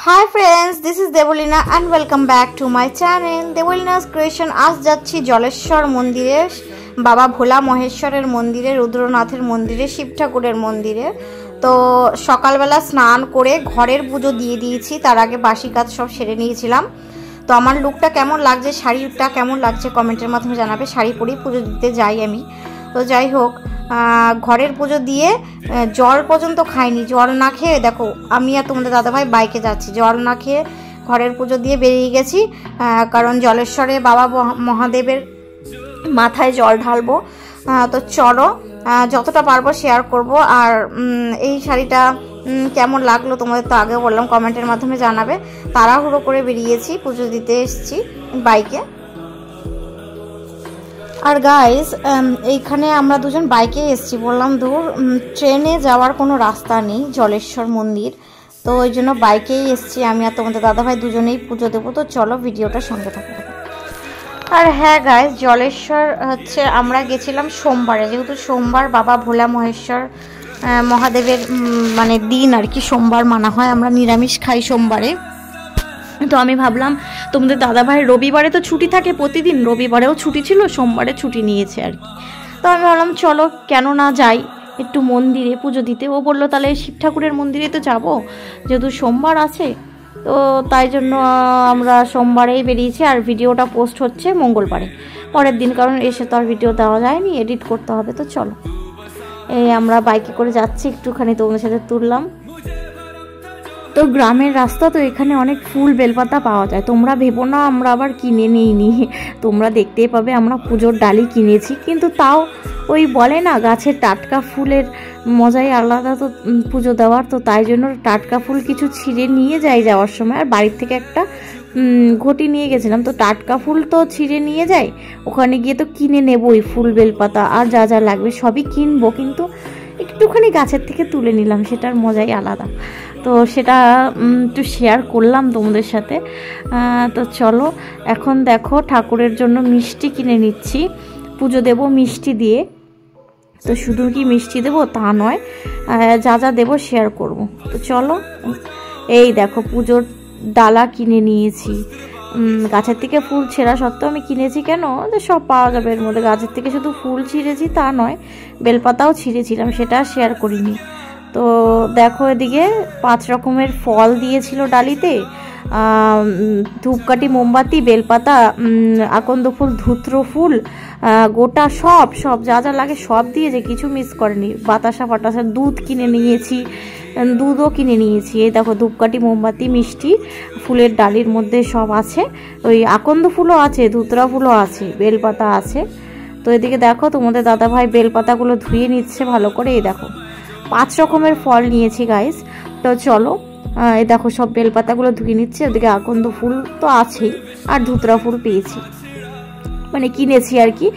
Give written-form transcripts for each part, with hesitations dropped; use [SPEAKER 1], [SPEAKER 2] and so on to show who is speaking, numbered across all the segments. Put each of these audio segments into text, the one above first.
[SPEAKER 1] Hi friends, this is Debolina and welcome back to my channel Debolina's creation. आज जाচ্ছি জলেশ্বর মন্দিরে, বাবা ভোলা মহেশ্বরের মন্দিরে, রুদ্রনাথের মন্দিরে, শিব ঠাকুরের মন্দিরে। তো সকালবেলা স্নান করে ঘরের পুজো দিয়ে দিয়েছি, তার আগে বাসি কাজ সব সেরে নিয়েছিলাম। তো আমার লুকটা কেমন লাগছে, শাড়িটা কেমন লাগছে কমেন্টের মাধ্যমে জানাবে। শাড়ি পরেই পুজো দিতে যাই আমি। তো যাই হোক, ঘরের পুজো দিয়ে জল পর্যন্ত খাইনি। জল না খেয়ে দেখো আমি আর তোমাদের দাদাভাই বাইকে যাচ্ছি, জল না খেয়ে ঘরের পুজো দিয়ে বেরিয়ে গেছি। কারণ জলেশ্বরে বাবা মহাদেবের মাথায় জল ঢালবো। তো চলো যতটা পারবো শেয়ার করব। আর এই শাড়িটা কেমন লাগলো তোমাদের তো আগে বললাম, কমেন্টের মাধ্যমে জানাবে। তাড়াহুড়ো করে বেরিয়েছি, পুজো দিতে এসেছি বাইকে। আর গাইস, এইখানে আমরা দুজন বাইকে এসেছি, বললাম দূর ট্রেনে যাওয়ার কোনো রাস্তা নেই জলেশ্বর মন্দির, তো ওই জন্য বাইকেই এসেছি আমি আর তোমাদের দাদাভাই দুজনেই পুজো দেবো। তো চলো ভিডিওটা সঙ্গে থাকো। আর হ্যাঁ গাইস, জলেশ্বর হচ্ছে আমরা গেছিলাম সোমবারে, যেহেতু সোমবার বাবা ভোলা মহেশ্বর মহাদেবের মানে দিন আর কি, সোমবার মানা হয়, আমরা নিরামিষ খাই সোমবারে। তো আমি ভাবলাম তোমাদের দাদাভাই রবিবারে তো ছুটি থাকে প্রতিদিন, রবিবারেও ছুটি ছিল, সোমবারে ছুটি নিয়েছে আর কি। তো আমি ভাবলাম চলো কেন না যাই একটু মন্দিরে পুজো দিতে। ও বললো তাহলে শিব ঠাকুরের মন্দিরে তো যাবো, যেহেতু সোমবার আছে। তো তাই জন্য আমরা সোমবারেই বেরিয়েছি। আর ভিডিওটা পোস্ট হচ্ছে মঙ্গলবারে, পরের দিন, কারণ এসে তো আর ভিডিও দেওয়া যায়নি, এডিট করতে হবে। তো চলো এই আমরা বাইকে করে যাচ্ছি, একটুখানি তোমাদের সাথে তুললাম। তো গ্রামের রাস্তা তো, এখানে অনেক ফুল বেলপাতা পাওয়া যায়, তোমরা ভেবো না আমরা আবার কিনে নিইনি, তোমরা দেখতেই পাবে আমরা পুজোর ডালি কিনেছি। কিন্তু তাও ওই বলে না গাছের টাটকা ফুলের মজাই আলাদা তো পুজো দেওয়ার, তো তাই জন্য টাটকা ফুল কিছু ছিঁড়ে নিয়ে যাই যাওয়ার সময়। আর বাড়ির থেকে একটা ঘটি নিয়ে গেছিলাম, তো টাটকা ফুল তো ছিঁড়ে নিয়ে যাই, ওখানে গিয়ে তো কিনে নেবই ফুল বেলপাতা আর যা যা লাগবে সবই কিনবো, কিন্তু একটুখানি গাছের থেকে তুলে নিলাম, সেটার মজাই আলাদা। তো সেটা একটু শেয়ার করলাম তোমাদের সাথে। তো চলো এখন দেখো ঠাকুরের জন্য মিষ্টি কিনে নিচ্ছি, পুজো দেব মিষ্টি দিয়ে। তো শুধু কি মিষ্টি দেবো তা নয়, যা যা দেবো শেয়ার করব। তো চলো এই দেখো পুজোর ডালা কিনে নিয়েছি। গাছের থেকে ফুল ছেঁড়া সত্ত্বেও আমি কিনেছি কেন, যে সব পাওয়া যাবে এর মধ্যে। গাছের থেকে শুধু ফুল ছিঁড়েছি তা নয়, বেলপাতাও ছিঁড়েছিলাম, সেটা শেয়ার করিনি। তো দেখো এদিকে 5 রকমের ফল দিয়েছিল ডালিতে, ধূপকাঠি, মোমবাতি, বেলপাতা, আকন্দ ফুল, ধুত্র ফুল, গোটা সব যা যা লাগে সব দিয়েছে, কিছু মিস করেনি। বাতাসা ফাটাসা, দুধ কিনে নিয়েছি, দুধও কিনে নিয়েছি। এই দেখো ধূপকাঠি, মোমবাতি, মিষ্টি, ফুলের ডালির মধ্যে সব আছে। ওই আকন্দ ফুলও আছে, ধুতরা ফুলও আছে, বেলপাতা আছে। তো এদিকে দেখো তোমাদের দাদাভাই বেলপাতাগুলো ধুয়ে নিচ্ছে ভালো করে। এই দেখো 5 রকমের ফল নিয়েছি গাইস। তো চলো এই দেখো সব বেলপাতাগুলো ধুয়ে নিচ্ছে। ওদিকে আকন্দ ফুল তো আছেই, আর ধুতরা ফুল পেয়েছি, মানে কিনেছি আর কি।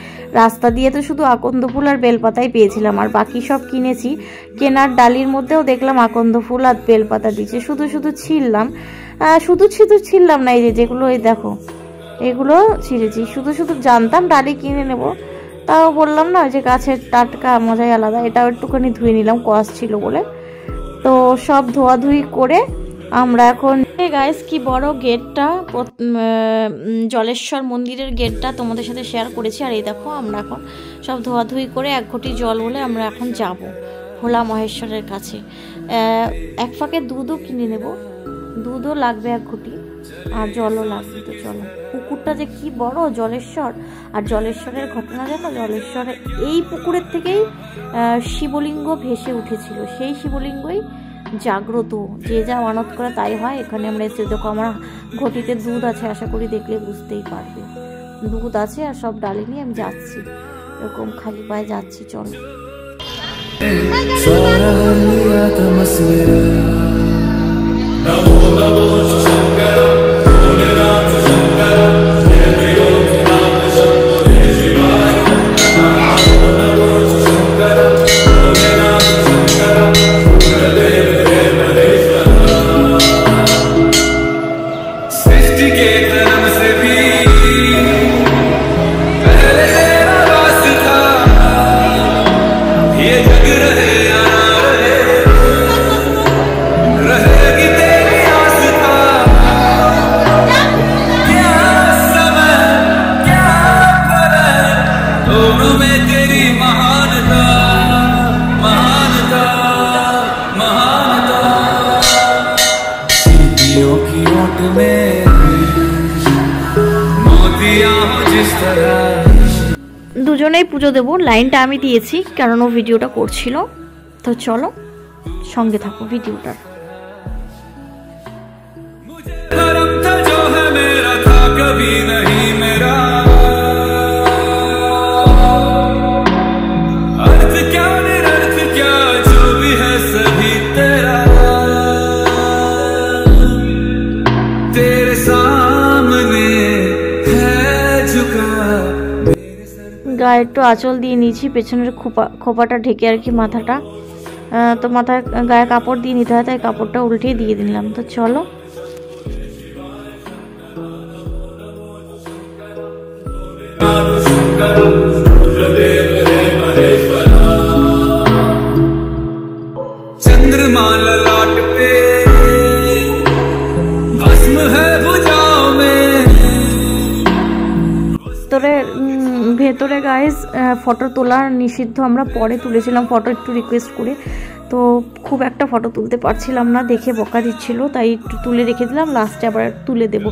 [SPEAKER 1] রাস্তা দিয়ে তো শুধু আকন্দ ফুল আর বেলপাতাই পেয়েছিলাম, আর বাকি সব কিনেছি। কেনার ডালির মধ্যেও দেখলাম আকন্দ ফুল আর বেলপাতা দিচ্ছে, শুধু ছিললাম না। এই যেগুলো এই দেখো এগুলো ছিঁড়েছি, শুধু জানতাম ডালি কিনে নেব, তাও বললাম না যে গাছের টাটকা মজাই আলাদা। এটাও একটুখানি ধুয়ে নিলাম, কষ ছিল বলে। তো সব ধোয়াধুয়ি করে আমরা এখন গাইস, কি বড় গেটটা, জলেশ্বর মন্দিরের গেটটা তোমাদের সাথে শেয়ার করেছি। আর এই দেখো আমরা এখন সব ধোয়াধুয়ি করে 1 ঘটি জল বলে আমরা এখন যাব ভোলা মহেশ্বরের কাছে। এক ফাঁকে দুধও কিনে নেব, দুধও লাগবে 1 ঘটি, আর জলও লাগবে। তো চলো, পুকুরটা যে কি বড় জলেশ্বর, আর জলেশ্বরের ঘটনা জানো, জলেশ্বরে এই পুকুরের থেকেই শিবলিঙ্গ ভেসে উঠেছিল, সেই শিবলিঙ্গই জাগ্রত, যে যা মানত করে তাই হয়। এখানে আমরা এসে দেখো আমার ঘটিতে দুধ আছে, আশা করি দেখলে বুঝতেই পারবে, দুধ আছে। আর সব ডালি নিয়ে আমি যাচ্ছি, এরকম খালি পায়ে যাচ্ছি। চলো
[SPEAKER 2] रहेगी तेरी आस्था।
[SPEAKER 1] দুজনেই পুজো দেবো, লাইনটা আমি দিয়েছি কারণ ও ভিডিওটা করছিল। তো চলো সঙ্গে থাকো ভিডিওটার। গায়ে একটু আঁচল দিয়ে নিয়েছি, পেছনের খোপাটা ঢেকে আর কি মাথাটা, তো মাথায় গায়ে কাপড় দিয়ে নিতে হয়, তাই কাপড়টা উল্টে দিয়ে দিলাম। তো চলো
[SPEAKER 2] चंद्रमा ललाट पे भस्म है भुजाओं में।
[SPEAKER 1] ভেতরে গাইস ফটো তোলা নিষিদ্ধ, আমরা পরে তুলেছিলাম ফটো একটু রিকোয়েস্ট করে, তো খুব একটা ফটো তুলতে পারছিলাম না, দেখে বকা দিচ্ছিল, তাই একটু তুলে রেখে দিলাম, লাস্টে আবার তুলে দেব।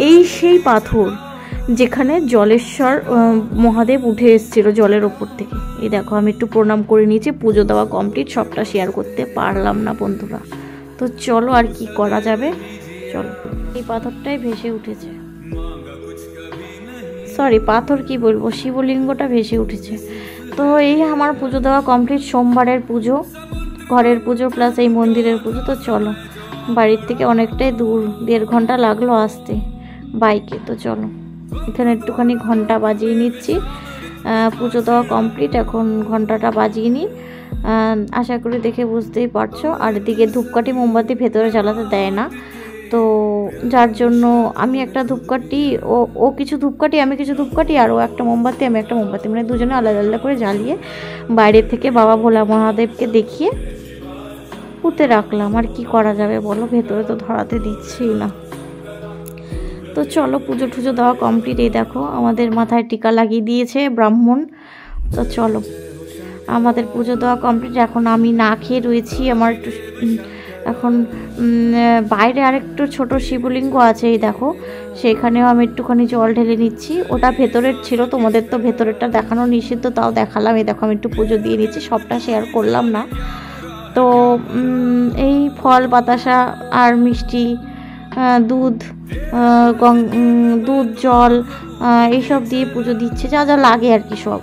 [SPEAKER 1] এই সেই পাথর যেখানে জলেশ্বর মহাদেব উঠে এসেছিল জলের ওপর থেকে। এই দেখো আমি একটু প্রণাম করে নিয়েছি, পুজো দেওয়া কমপ্লিট, সবটা শেয়ার করতে পারলাম না বন্ধুরা। তো চলো আর কি করা যাবে, চলো। এই পাথরটাই ভেসে উঠেছে, সরি পাথর কি বলবো, শিবলিঙ্গটা ভেসে উঠেছে। তো এই আমার পুজো দেওয়া কমপ্লিট, সোমবারের পুজো, ঘরের পুজো প্লাস এই মন্দিরের পুজো। তো চলো, বাড়ির থেকে অনেকটাই দূর, 1.5 ঘন্টা লাগলো আসতে বাইকে। তো চলো এখানে একটুখানি ঘন্টা বাজিয়ে নিচ্ছি, পুজো দেওয়া কমপ্লিট, এখন ঘন্টাটা বাজিয়ে নিই, আশা করি দেখে বুঝতেই পারছো। আর এদিকে ধূপকাঠি মোমবাতি ভেতরে জ্বালাতে দেয় না, তো যার জন্য আমি একটা ধূপকাঠি, ও কিছু ধূপকাঠি, আমি কিছু ধূপকাঠি, আর ও একটা মোমবাতি, আমি একটা মোমবাতি, মানে দুজনে আলাদা আলাদা করে জ্বালিয়ে বাইরের থেকে বাবা ভোলা মহাদেবকে দেখিয়ে পুঁতে রাখলাম। আর কি করা যাবে বলো, ভেতরে তো ধরাতে দিচ্ছেই না। তো চলো পুজো টুজো দেওয়া কমপ্লিট। এই দেখো আমাদের মাথায় টিকা লাগিয়ে দিয়েছে ব্রাহ্মণ। তো চলো আমাদের পুজো দেওয়া কমপ্লিট, এখন আমি না খেয়ে রয়েছি। আমার একটু এখন বাইরে আরেকটু ছোট শিবলিঙ্গ আছে, এই দেখো সেখানেও আমি একটুখানি জল ঢেলে নিচ্ছি। ওটা ভেতরের ছিল, তোমাদের তো ভেতরেরটা দেখানো নিষিদ্ধ, তাও দেখালাম। এই দেখো আমি একটু পুজো দিয়ে নিচ্ছি, সবটা শেয়ার করলাম না। তো এই ফল বাতাসা আর মিষ্টি, দুধ, দুধ জল এইসব দিয়ে পুজো দিচ্ছে, যা যা লাগে আর কি সব।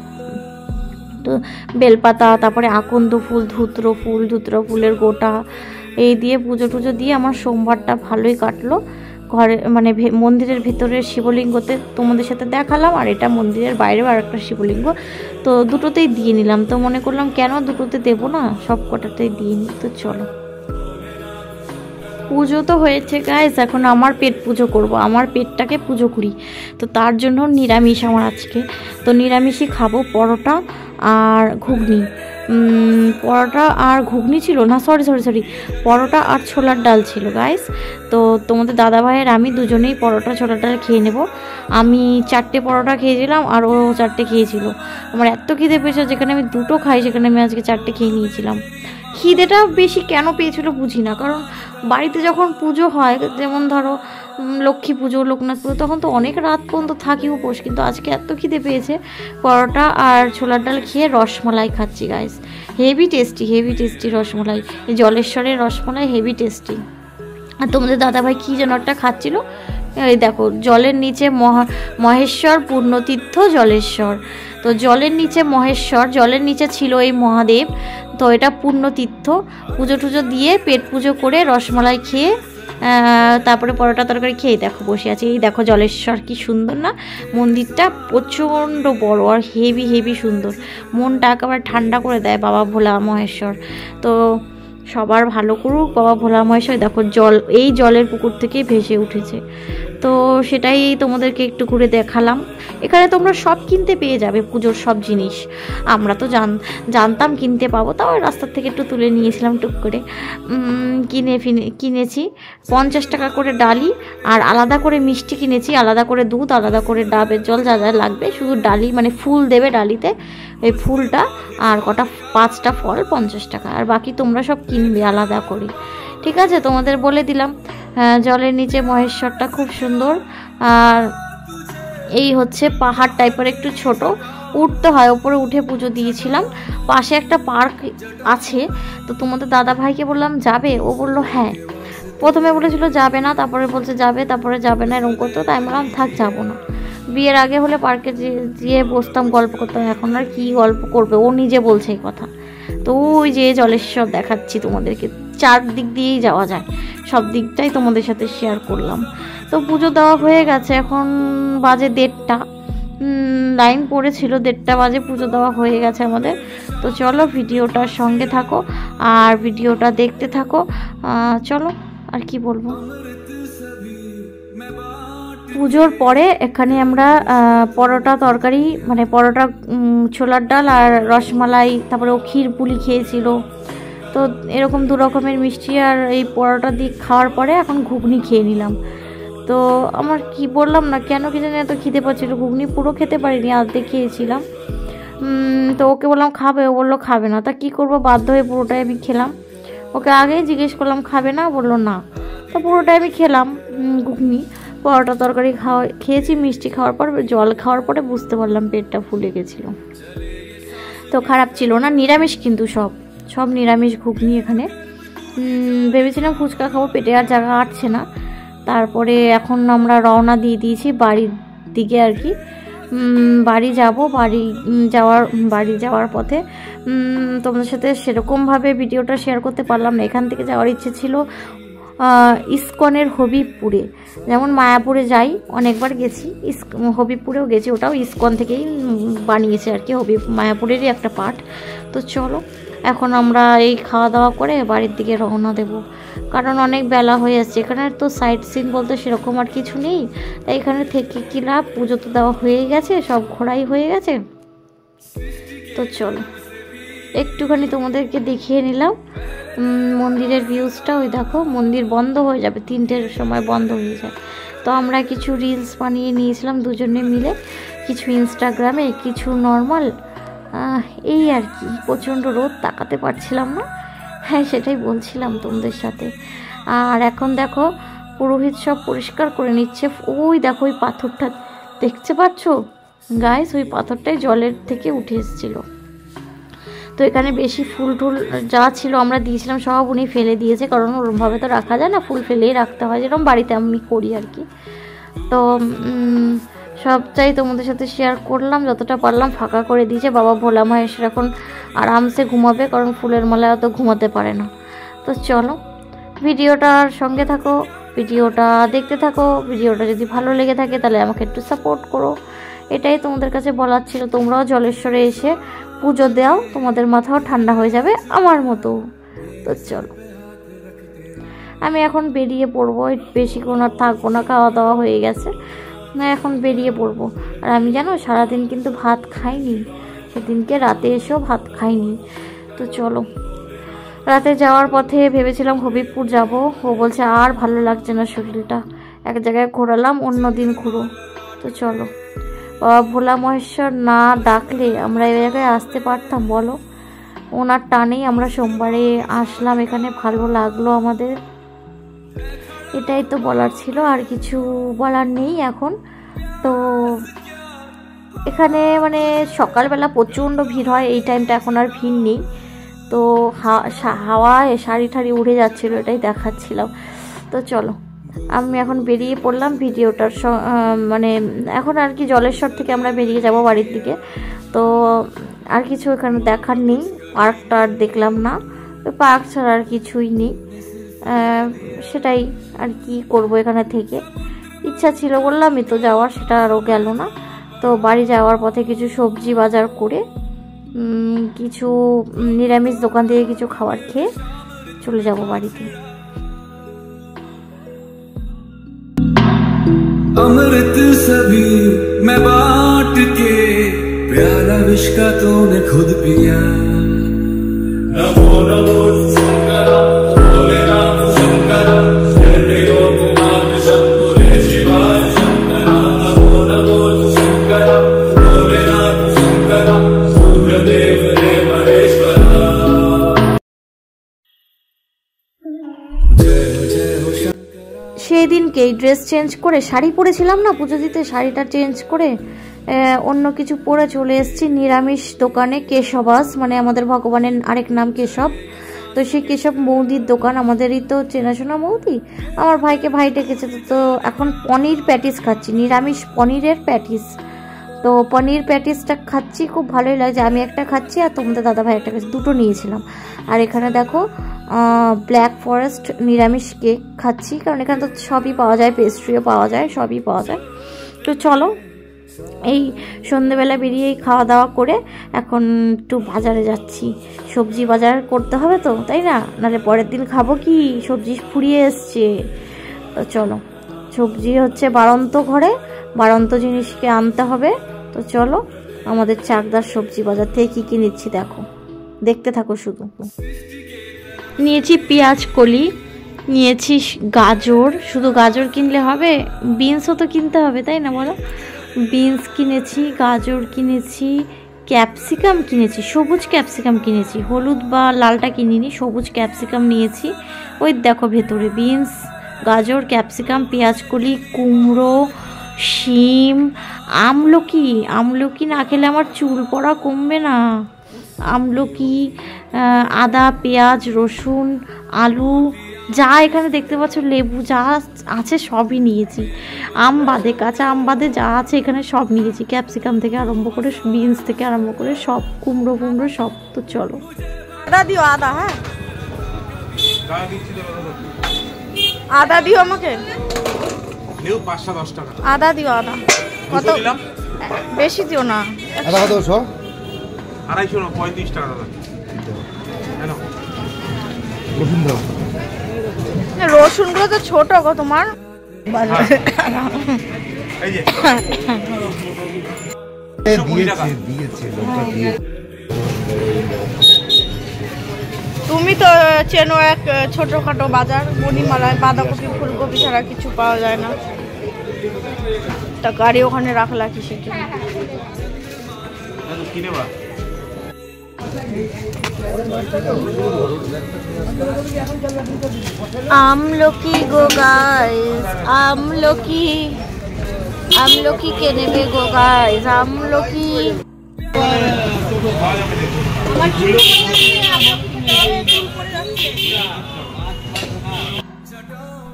[SPEAKER 1] তো বেলপাতা, তারপরে আকন্দ ফুল, ধুত্র ফুলের গোটা, এই দিয়ে পুজো টুজো দিয়ে আমার সোমবারটা ভালোই কাটলো। ঘরে মানে মন্দিরের ভেতরের শিবলিঙ্গতে তোমাদের সাথে দেখালাম, আর এটা মন্দিরের বাইরেও আর একটা শিবলিঙ্গ, তো দুটোতেই দিয়ে নিলাম। তো মনে করলাম কেন দুটোতে দেবো না, সব কটাতেই দিয়ে নিই। তো চলো পুজো তো হয়েছে গাইস, এখন আমার পেট পুজো করব, আমার পেটটাকে পুজো করি। তো তার জন্য নিরামিষ আমার আজকে, তো নিরামিষই খাবো, পরোটা আর ঘুগনি। পরোটা আর ঘুগনি ছিল না, সরি পরোটা আর ছোলার ডাল ছিল গাইস। তো তোমাদের দাদা ভাইয়ের আমি দুজনেই পরোটা ছোলার ডাল খেয়ে নেব। আমি 4টে পরোটা খেয়েছিলাম আর ও 4টে খেয়েছিল। আমার এত খিদে পেয়েছে, যেখানে আমি 2টো খাই সেখানে আমি আজকে 4টে খেয়ে নিয়েছিলাম। খিদেটা বেশি কেন পেয়েছিল বুঝি না, কারণ বাড়িতে যখন পুজো হয়, যেমন ধরো লক্ষ্মী পুজো, লোকনাথ পুজো, তখন তো অনেক রাত পর্যন্ত থাকি উপোস, কিন্তু আজকে এত খিদে পেয়েছে, পরোটা আর ছোলার ডাল খেয়ে রসমালাই খাচ্ছি গাইস। হেভি টেস্টি রসমালাই, এই জলেশ্বরের রসমালাই হেভি টেস্টি। আর তোমাদের দাদাভাই কী যেন একটা খাচ্ছিল, এই দেখো জলের নিচে মহেশ্বর পূর্ণতীর্থ জলেশ্বর। তো জলের নিচে মহেশ্বর, জলের নিচে ছিল এই মহাদেব, তো এটা পূর্ণতীর্থ। পুজো টুজো দিয়ে পেট পুজো করে রসমালাই খেয়ে তারপরে পরোটা তরকারি খেয়ে দেখো বসে আছে। এই দেখো জলেশ্বর, কি সুন্দর না মন্দিরটা, প্রচণ্ড বড় আর হেভি সুন্দর, মনটা একেবারে ঠান্ডা করে দেয় বাবা ভোলা মহেশ্বর। তো সবার ভালো করুক বাবা ভোলা মহেশ্বর। দেখো জল, এই জলের পুকুর থেকে ভেসে উঠেছে, তো সেটাই তোমাদেরকে একটু ঘুরে দেখালাম। এখানে তোমরা সব কিনতে পেয়ে যাবে, পুজোর সব জিনিস। আমরা তো জানতাম কিনতে পাবো, তাও রাস্তার থেকে একটু তুলে নিয়েছিলাম টুক করে, কিনেছি 50 টাকা করে ডালি, আর আলাদা করে মিষ্টি কিনেছি, আলাদা করে দুধ, আলাদা করে ডাবের জল, যা যা লাগবে। শুধু ডালি মানে ফুল দেবে ডালিতে, ওই ফুলটা আর কটা 5টা ফল 50 টাকা, আর বাকি তোমরা সব কিনবে আলাদা করে, ঠিক আছে? তোমাদের বলে দিলাম। জলের নিচে মহেশ্বরটা খুব সুন্দর। আর এই হচ্ছে পাহাড় টাইপের, একটু ছোট, উঠতে হয়, ওপরে উঠে পুজো দিয়েছিলাম। পাশে একটা পার্ক আছে, তো তোমাদের দাদা ভাইকে বললাম যাবে, ও বললো হ্যাঁ। প্রথমে বলেছিল যাবে না, তারপরে বলছে যাবে, তারপরে যাবে না, এরকম করতো। তাই বললাম থাক, যাবো না। বিয়ের আগে হলে পার্কে গিয়ে বসতাম, গল্প করতাম, এখন আর কি গল্প করবে, ও নিজে বলছে এই কথা। তো ওই যে জলেশ্বর দেখাচ্ছি তোমাদেরকে, চারদিক দিয়েই যাওয়া যায়, সব দিকটাই তোমাদের সাথে শেয়ার করলাম। তো পুজো দেওয়া হয়ে গেছে, এখন বাজে 1:30, লাইন পড়েছিল 1:30 বাজে, পুজো দেওয়া হয়ে গেছে আমাদের। তো চলো ভিডিওটার সঙ্গে থাকো আর ভিডিওটা দেখতে থাকো। চলো, আর কি বলবো। পুজোর পরে এখানে আমরা পরোটা তরকারি, মানে পরোটা, ছোলার ডাল আর রসমালাই, তারপরে ও ক্ষীর পুলি খেয়েছিল। তো এরকম 2 রকমের মিষ্টি আর এই পরোটা দিয়ে খাওয়ার পরে এখন ঘুগনি খেয়ে নিলাম। তো আমার কি বললাম না কেন কি জানি এত খিদে পাচ্ছিল, ঘুগনি পুরো খেতে পারিনি, আর্ধেক খেয়েছিলাম। তো ওকে বললাম খাবে, ও বললো খাবে না। তা কি করবো, বাধ্য হয়ে পুরোটাই আমি খেলাম। ওকে আগেই জিজ্ঞেস করলাম খাবে না, বললো না। তো পুরোটাই আমি খেলাম ঘুগনি, পরোটা তরকারি খেয়েছি। মিষ্টি খাওয়ার পর, জল খাওয়ার পরে বুঝতে পারলাম পেটটা ফুলে গেছিলো। তো খারাপ ছিল না, নিরামিষ কিন্তু সব নিরামিষ ঘুগনি এখানে। ভেবেছিলাম ফুচকা খাবো, পেটে আর জায়গা আটছে না। তারপরে এখন আমরা রওনা দিয়ে দিয়েছি বাড়ির দিকে আর কি। বাড়ি যাওয়ার পথে তোমাদের সাথে সেরকমভাবে ভিডিওটা শেয়ার করতে পারলাম না। এখান থেকে যাওয়ার ইচ্ছে ছিল ইসকনের হবিবপুরে, যেমন মায়াপুরে যাই, অনেকবার গেছি, হবিবপুরেও গেছি, ওটাও ইসকন থেকেই বানিয়েছে আর কি, মায়াপুরেরই একটা পার্ট। তো চলো এখন আমরা এই খাওয়া দাওয়া করে বাড়ির দিকে রওনা দেব, কারণ অনেক বেলা হয়ে যাচ্ছে। এখানে তো সাইট সিন বলতে সেরকম আর কিছু নেই, তাই এখানে থেকে কি লাভ, পুজো তো দেওয়া হয়ে গেছে, সব ঘোরাই হয়ে গেছে। তো চলো একটুখানি তোমাদেরকে দেখিয়ে নিলাম মন্দিরের ভিউজটা। ওই দেখো, মন্দির বন্ধ হয়ে যাবে, 3টের সময় বন্ধ হয়ে যায়। তো আমরা কিছু রিলস বানিয়ে নিয়েছিলাম দুজনে মিলে, কিছু ইনস্টাগ্রামে, কিছু নর্মাল, এই আর কি। প্রচণ্ড রোদ, তাকাতে পারছিলাম না, হ্যাঁ সেটাই বলছিলাম তোমাদের সাথে। আর এখন দেখো পুরোহিত সব পরিষ্কার করে নিচ্ছে। ওই দেখো ওই পাথরটা দেখতে পাচ্ছ গাইস, ওই পাথরটাই জলের থেকে উঠে এসেছিলো। তো এখানে বেশি ফুল টুল যা ছিল আমরা দিয়েছিলাম সব উনি ফেলে দিয়েছে, কারণ ওরমভাবে তো রাখা যায় না, ফুল ফেলেই রাখতে হয়, যেরকম বাড়িতে আমি করি আর কি। তো সবটাই তোমাদের সাথে শেয়ার করলাম, যতটা পারলাম ফাঁকা করে দিয়েছে। বাবা ভোলা মহেশ্বর এখন আরামসে ঘুমাবে, কারণ ফুলের মালায় অত ঘুমাতে পারে না। তো চলো ভিডিওটার সঙ্গে থাকো, ভিডিওটা দেখতে থাকো। ভিডিওটা যদি ভালো লেগে থাকে তাহলে আমাকে একটু সাপোর্ট করো, এটাই তোমাদের কাছে বলার ছিল। তোমরাও জলেশ্বরে এসে পুজো দাও, তোমাদের মাথাও ঠান্ডা হয়ে যাবে আমার মতো। তো চলো আমি এখন বেরিয়ে পড়বো, বেশিক্ষণ আর থাকবো না, খাওয়া দাওয়া হয়ে গেছে না, এখন বেরিয়ে পড়বো। আর আমি জানো সারাদিন কিন্তু ভাত খাইনি, সেদিনকে রাতে এসেও ভাত খাইনি। তো চলো রাতে যাওয়ার পথে ভেবেছিলাম হবিবপুর যাব, ও বলছে আর ভালো লাগছে না শরীরটা, এক জায়গায় ঘোরালাম, অন্য দিন ঘুরো। তো চলো, বাবা ভোলা মহেশ্বর না ডাকলে আমরা এই জায়গায় আসতে পারতাম বলো? ওনার টানেই আমরা সোমবারে আসলাম এখানে, ভালো লাগলো আমাদের, এটাই তো বলার ছিল, আর কিছু বলার নেই এখন। তো এখানে মানে সকালবেলা প্রচণ্ড ভিড় হয়, এই টাইমটা এখন আর ভিড় নেই। তো হাওয়ায় শাড়ি ঠাড়ি উড়ে যাচ্ছিলো, এটাই দেখাচ্ছিলাম। তো চলো আমি এখন বেরিয়ে পড়লাম ভিডিওটার মানে এখন আর কি জলেশ্বর থেকে আমরা বেরিয়ে যাব বাড়ির দিকে। তো আর কিছু এখানে দেখার নেই, পার্কটা আর দেখলাম না, পার্ক ছাড়া আর কিছুই নেই। সেটাই আর কি করব, এখানে থেকে ইচ্ছা ছিল বললামই তো যাওয়ার, সেটা আরও গেল না। তো বাড়ি যাওয়ার পথে কিছু সবজি বাজার করে কিছু নিরামিষ দোকান থেকে কিছু খাবার খেয়ে চলে যাব বাড়িতে।
[SPEAKER 2] अमृत सभी मैं बांट के, प्याला विष का तूने खुद पिया। नमो नमो शंकरा, भोलेनाथ शंकरा, शरणयोगनाथ शंभुरे शिवाय शंकरा। नमो नमो शंकरा, भोलेनाथ शंकरा, सूर्यदेव रे महेश्वरा। जय हो शंकरा,
[SPEAKER 1] সেই দিনকেই ড্রেস চেঞ্জ করে, শাড়ি পরেছিলাম না পুজো দিতে, শাড়িটা চেঞ্জ করে অন্য কিছু পরে চলে এসেছি নিরামিষ দোকানে, কেশবাস, মানে আমাদের ভগবানের আরেক নাম কেশব। তো সেই কেশব মৌদির দোকান, আমাদেরই তো চেনাশোনা মৌদি, আমার ভাইকে ভাই ডেকেছে। তো এখন পনির প্যাটিস খাচ্ছি, নিরামিষ পনিরের প্যাটিস। তো পনির প্যাটিসটা খাচ্ছি, খুব ভালোই লাগছে। আমি একটা খাচ্ছি আর তোমাদের দাদা ভাই একটা খাচ্ছি, দুটো নিয়েছিলাম। আর এখানে দেখো ব্ল্যাক ফরেস্ট নিরামিষ কেক খাচ্ছি, কারণ এখানে তো সবই পাওয়া যায়, পেস্ট্রিও পাওয়া যায়, সবই পাওয়া যায়। তো চলো, এই সন্ধেবেলা বেরিয়ে খাওয়া দাওয়া করে এখন একটু বাজারে যাচ্ছি, সবজি বাজার করতে হবে তো, তাই না? নাহলে পরের দিন খাবো কি, সবজি ফুরিয়ে এসছে। তো চলো, সবজি হচ্ছে বাড়ন্ত ঘরে, বাড়ন্ত জিনিসকে আনতে হবে। তো চলো আমাদের চাকদার সবজি বাজার থেকে কী কী নিচ্ছি দেখো, দেখতে থাকো শুধু। নিয়েছি পেঁয়াজ কলি, নিয়েছি গাজর, শুধু গাজর কিনলে হবে, বিনসও তো কিনতে হবে, তাই না বলো? বিনস কিনেছি, গাজর কিনেছি, ক্যাপসিকাম কিনেছি, সবুজ ক্যাপসিকাম কিনেছি, হলুদ বা লালটা কিনিনি, সবুজ ক্যাপসিকাম নিয়েছি। ওই দেখো ভেতরে বিনস, গাজর, ক্যাপসিকাম, পেঁয়াজ কলি, কুমড়ো, শিম, আমলকি। আমলকি না খেলে আমার চুল পড়া কমবে না। আমলকি, আদা, পেঁয়াজ, রসুন, আলু, যা এখানে দেখতে পাচ্ছ, লেবু, যা আছে সবই নিয়েছি। আম বাদে, কাঁচা আম বাদে যা আছে এখানে সব নিয়েছি, ক্যাপসিকাম থেকে আরম্ভ করে, বিনস থেকে আরম্ভ করে সব, কুমড়ো কুমড়ো সব। তো চলো, আদা দিও, আদা, হ্যাঁ আদা দিও আমাকে, আদা দিও, আদা কত, বেশি দিও না, আদা কত,
[SPEAKER 3] 250 না 35 টাকা দাদা।
[SPEAKER 1] রসুন গুলো তো ছোট গো তোমার, তুমি তো চেনো এক ছোটখাটো বাজার মণিমালায়, বাঁধাকপি ফুলকপি ছাড়া কিছু পাওয়া যায় না। তা গাড়ি ওখানে রাখলা কিসের জন্য? আমলকি গো গাইস, আমলকি, আমলকি কে নেবে গো গাইস, আমলকি।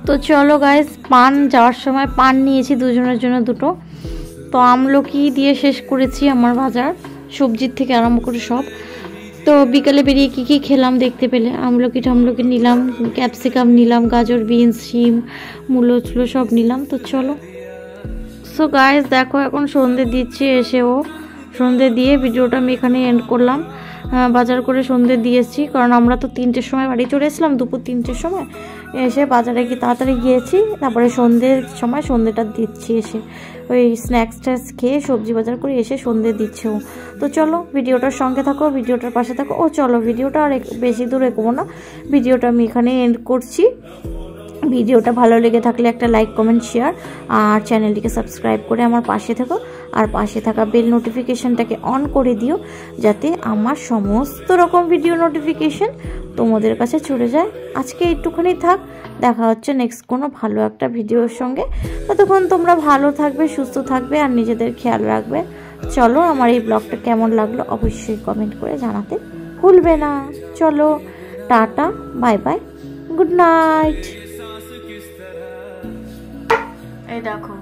[SPEAKER 1] তো চলো গাইস, পান যাওয়ার সময় পান নিয়েছি দুজনের জন্য দুটো। তো আমলকি দিয়ে শেষ করেছি আমার বাজার, সবজির থেকে আরম্ভ করে সব। তো বিকালে বেরিয়ে কী কী খেলাম দেখতে পেলে, আমলকি টামলকি নিলাম, ক্যাপসিকাম নিলাম, গাজর, বিনস, শিম, মূলো চুলো সব নিলাম। তো চলো, সো গাইস দেখো এখন সন্ধে দিচ্ছি, এসেও সন্ধে দিয়ে ভিডিওটা আমি এখানে এন্ড করলাম। বাজার করে সন্ধে দিয়েছি, কারণ আমরা তো 3টের সময় বাড়ি চলে এসেছিলাম, দুপুর 3টের সময় এসে বাজারে গিয়ে তাড়াতাড়ি গিয়েছি, তারপরে সন্ধ্যের সময় সন্ধ্যেটা দিচ্ছি, এসে ওই স্ন্যাক্স ট্যাক্স খেয়ে সবজি বাজার করে এসে সন্ধ্যে দিচ্ছেও। তো চলো ভিডিওটার সঙ্গে থাকো, ভিডিওটার পাশে থাকো। ও চলো, ভিডিওটা আর বেশি দূর এগোবো না, ভিডিওটা আমি এখানে এন্ড করছি। ভিডিওটা ভালো লেগে থাকলে একটা লাইক, কমেন্ট, শেয়ার, আর চ্যানেলটিকে সাবস্ক্রাইব করে আমার পাশে থাকো, আর পাশে থাকা বেল নোটিফিকেশনটাকে অন করে দিও, যাতে আমার সমস্ত রকম ভিডিও নোটিফিকেশন তোমাদের কাছে চলে যায়। আজকে একটুখানি থাক, দেখা হচ্ছে নেক্সট কোনো ভালো একটা ভিডিওর সঙ্গে। ততক্ষণ তোমরা ভালো থাকবে, সুস্থ থাকবে, আর নিজেদের খেয়াল রাখবে। চলো, আমার এই ব্লগটা কেমন লাগলো অবশ্যই কমেন্ট করে জানাতে ভুলবে না। চলো, tata, bye bye, good night. এই দেখো